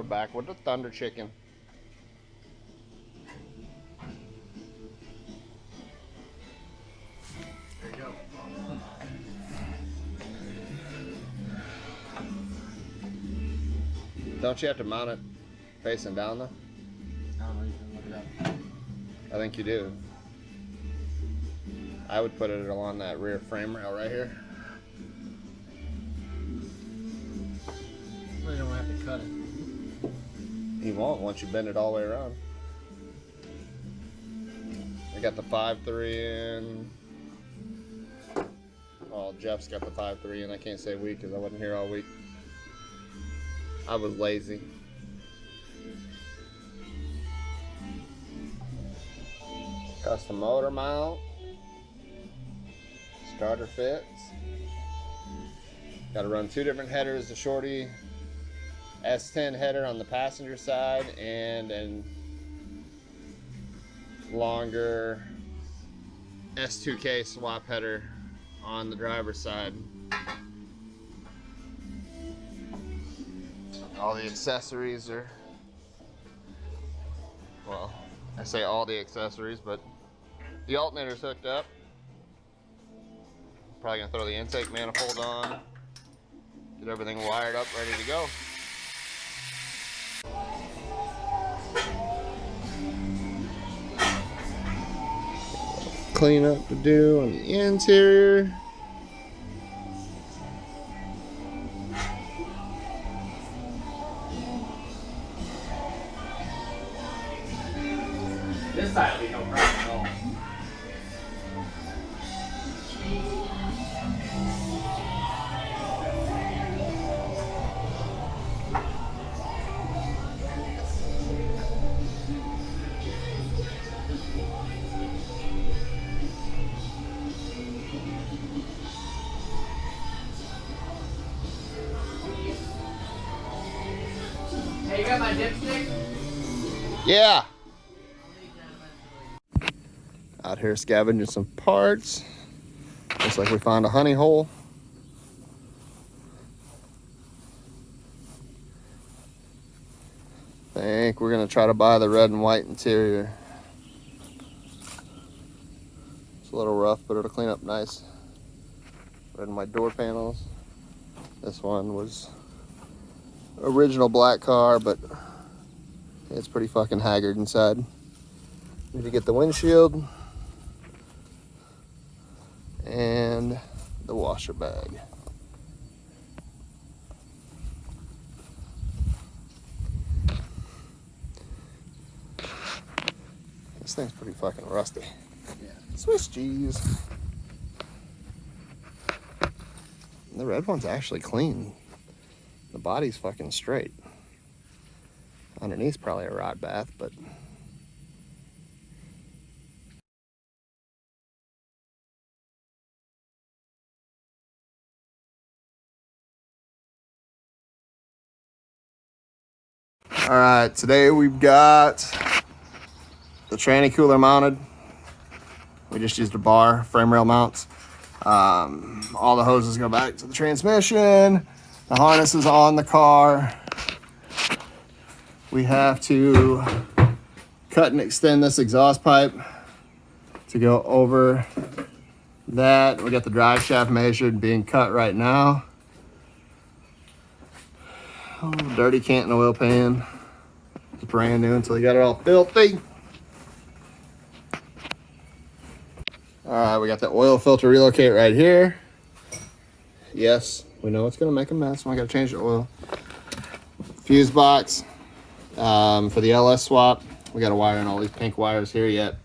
back with the Thunder Chicken. There you go. Don't you have to mount it facing down though? I don't know, you can look it up. I think you do. I would put it along that rear frame rail right here. Well, you don't have to cut it. You won't once you bend it all the way around. I got the 5.3 in. Oh, Jeff's got the 5.3 in. I can't say we because I wasn't here all week. I was lazy. Custom motor mount. Starter fits. Got to run two different headers. The shorty S10 header on the passenger side and a longer S2K swap header on the driver's side. All the accessories are, well, I say all the accessories, but the alternator's hooked up. Probably gonna throw the intake manifold on, get everything wired up, ready to go. Clean up to do on the interior. This side will be no problem at all. Hey, you got my dipstick? Yeah. Out here scavenging some parts. Looks like we found a honey hole. I think we're gonna try to buy the red and white interior. It's a little rough, but it'll clean up nice. Red and white door panels. This one was original black car, but it's pretty fucking haggard inside. Need to get the windshield and the washer bag. This thing's pretty fucking rusty. Yeah. Swiss cheese. The red one's actually clean. The body's fucking straight. Underneath's probably a rod bath, but all right, today we've got the tranny cooler mounted. We just used a bar, frame rail mounts. All the hoses go back to the transmission. The harness is on the car. We have to cut and extend this exhaust pipe to go over that. We got the drive shaft measured, being cut right now. Oh, dirty Canton oil pan. It's brand new until you got it all filthy. All right, we got the oil filter relocate right here. Yes, we know it's gonna make a mess when I gotta change the oil. Fuse box for the LS swap. We gotta wire in all these pink wires here yet.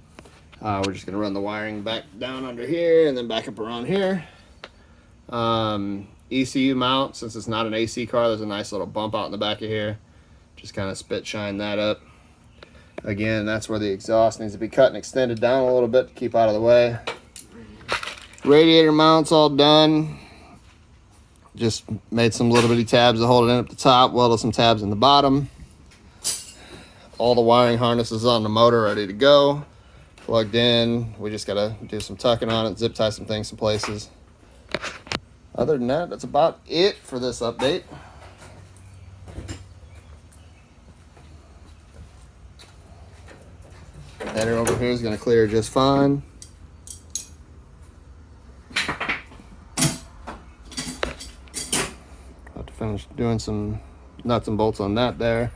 We're just gonna run the wiring back down under here and then back up around here. ECU mount, since it's not an AC car, there's a nice little bump out in the back of here. Just kind of spit shine that up. Again, that's where the exhaust needs to be cut and extended down a little bit to keep out of the way. Radiator mounts all done. Just made some little bitty tabs to hold it in at the top, welded some tabs in the bottom. All the wiring harnesses on the motor ready to go. Plugged in. We just gotta do some tucking on it, zip tie some things some places. Other than that, that's about it for this update. Header over here is going to clear just fine. Have to finish doing some nuts and bolts on that there.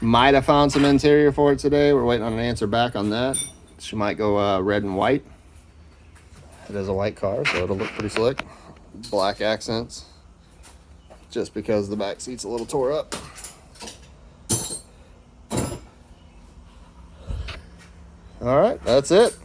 Might have found some interior for it today. We're waiting on an answer back on that. She might go red and white. It is a white car, so it'll look pretty slick. Black accents, just because the back seat's a little tore up. All right, that's it.